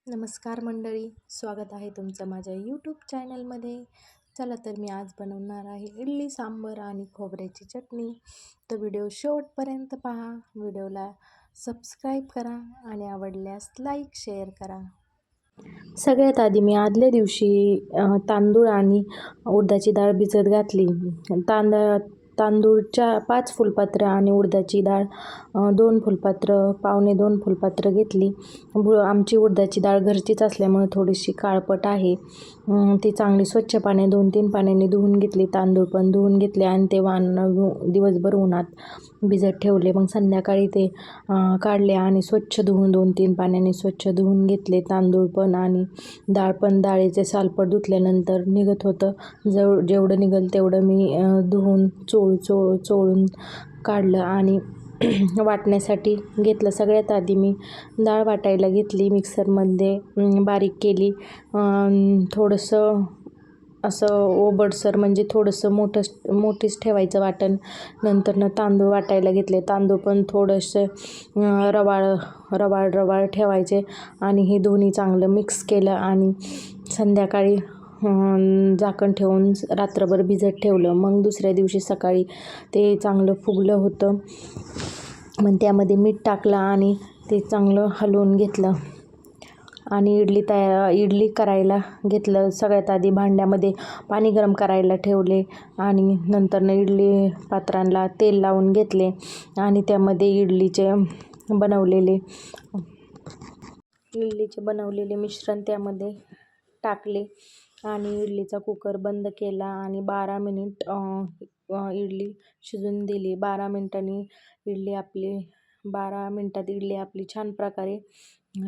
नमस्कार मंडळी, स्वागत आहे तुमचं माझ्या यूट्यूब चॅनलमध्ये. चला तर मी आज बनवणार आहे इडली सांबर आणि खोबऱ्याची चटणी. तर व्हिडिओ शेवटपर्यंत पहा. व्हिडिओला सबस्क्राईब करा आणि आवडल्यास लाईक शेअर करा. सगळ्यात आधी मी आदल्या दिवशी तांदूळ आणि उडदाची डाळ भिजत घातली. तांदूळच्या 5 फुलपात्र आणि उडदाची डाळ 2 फुलपात्र, पावणे 2 फुलपात्र घेतली. आमची उडदाची डाळ घरचीच असल्यामुळे थोडीशी काळपट आहे. ती चांगली स्वच्छ पाण्याने 2-3 पाण्याने धुवून घेतली. तांदूळ पण धुवून घेतले आणि ते दिवसभर उन्हात भिजत ठेवले. मग संध्याकाळी ते काढले आणि स्वच्छ धुवून 2-3 पाण्याने स्वच्छ धुवून घेतले. तांदूळ पण आणि डाळ पण. डाळीचे सालपट धुतल्यानंतर निघत होतं. जेवढं निघेल तेवढं मी धुवून चोळून काढलं आणि वाटण्यासाठी घेतलं. सगळ्यात आधी मी डाळ वाटायला घेतली. मिक्सरमध्ये बारीक केली. थोडंसं असं ओबडसर म्हणजे थोडंसं मोठीच ठेवायचं वाटण. नंतर तांदूळ वाटायला घेतले. तांदूळ पण थोडंसं रवाळ ठेवायचे आणि हे दोन्ही चांगलं मिक्स केलं आणि संध्याकाळी झाकण ठेवून रात्रभर भिजत ठेवलं. मग दुसऱ्या दिवशी सकाळी ते चांगलं फुगलं होतं. मग त्यामध्ये मीठ टाकलं आणि ते चांगलं हलवून घेतलं आणि इडली करायला घेतलं. सगळ्यात आधी भांड्यामध्ये पाणी गरम करायला ठेवले आणि नंतर इडली पात्रांना तेल लावून घेतले आणि त्यामध्ये इडलीचे बनवलेले मिश्रण त्यामध्ये टाकले आणि इडलीचा कुकर बंद केला आणि 12 मिनिट इडली शिजून दिली. 12 मिनिटात इडली आपली छान प्रकारे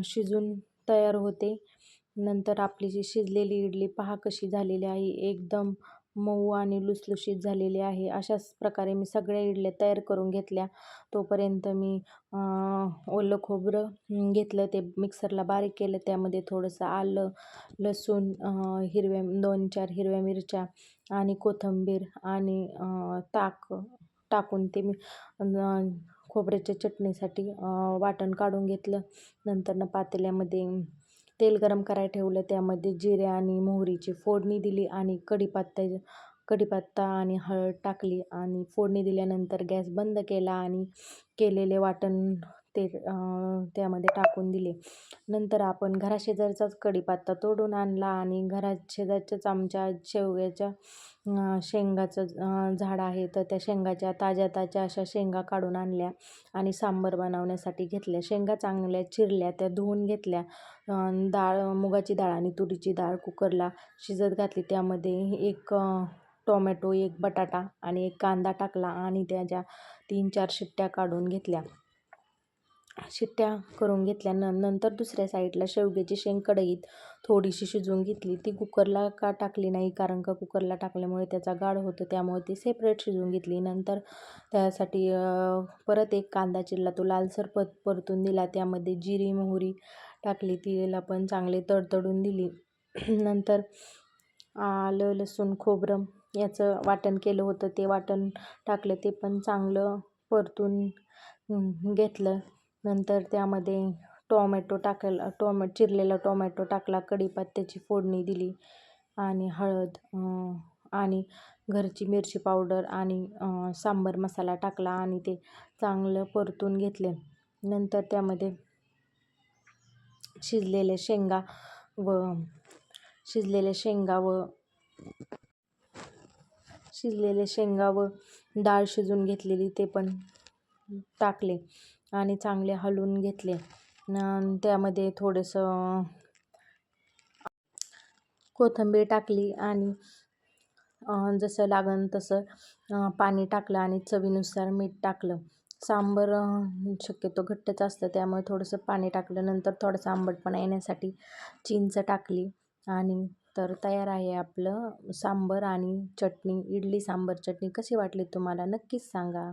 शिजून तयार होते. नंतर आपली जी शिजलेली इडली पहा कशी झालेली आहे. एकदम मऊ आणि लुसलुशीत झालेली आहे. अशाच प्रकारे मी सगळ्या इडल्या तयार करून घेतल्या. तोपर्यंत मी ओलं खोबरं घेतलं, ते मिक्सरला बारीक केलं. त्यामध्ये थोडंसं आलं, लसूण, 2-4 हिरव्या मिरच्या आणि कोथिंबीर आणि ताक टाकून ते मी खोबऱ्याच्या चटणीसाठी वाटण काढून घेतलं. नंतर पातेल्यामध्ये तेल गरम करायला ठेवलं. त्यामध्ये जिरे आणि मोहरीची फोडणी दिली आणि कढीपत्ता आणि हळद टाकली आणि फोडणी दिल्यानंतर गॅस बंद केला आणि केलेले वाटण त्यामध्ये टाकून दिले. नंतर आपण घराशेजारचाच कढीपत्ता तोडून आणला आणि घराशेजारच्याच आमच्या शेंगाचं झाड आहे, तर त्या शेंगाच्या ताज्या अशा शेंगा काढून आणल्या आणि सांबर बनवण्यासाठी घेतल्या. शेंगा चांगल्या चिरल्या, त्या धुवून घेतल्या. मुगाची डाळ आणि तुरीची डाळ कुकरला शिजत घातली. त्यामध्ये 1 टोमॅटो, 1 बटाटा आणि 1 कांदा टाकला आणि त्याच्या 3-4 शिट्ट्या काढून घेतल्या. शिट्ट्या करून घेतल्यानंतर दुसऱ्या साईडला शेवग्याची शेंग कढईत थोडीशी शिजवून घेतली. ती कुकरला का टाकली नाही, कारण का कुकरला टाकल्यामुळे त्याचा गाळ होतो, त्यामुळे ती सेपरेट शिजवून घेतली. नंतर त्यासाठी परत 1 कांदा चिरला, तो लालसर परतून दिला. त्यामध्ये जिरी मोहरी टाकली, तिला पण चांगले तडतडून दिली. नंतर आलं लसूण खोबरं याचं वाटण केलं होतं, ते वाटण टाकलं, ते पण चांगलं परतून घेतलं. नंतर त्यामध्ये चिरलेला टोमॅटो टाकला, कढीपत्त्याची फोडणी दिली आणि हळद आणि घरची मिरची पावडर आणि सांबर मसाला टाकला आणि ते चांगलं परतून घेतले. नंतर त्यामध्ये शिजलेल्या शेंगा व डाळ शिजून घेतलेली ते पण टाकले आणि चांगले हलवून घेतले. त्यामध्ये थोडंसं कोथिंबीर टाकली आणि जसं लागन तसं पाणी टाकलं आणि चवीनुसार मीठ टाकलं. सांबर शक्यतो घट्टच असतं, त्यामुळे थोडंसं पाणी टाकलं. नंतर थोडंसं आंबटपणा येण्यासाठी चिंच टाकली आणि तर तयार आहे आपलं सांबर आणि चटणी. इडली सांबर चटणी कशी वाटली तुम्हाला नक्कीच सांगा.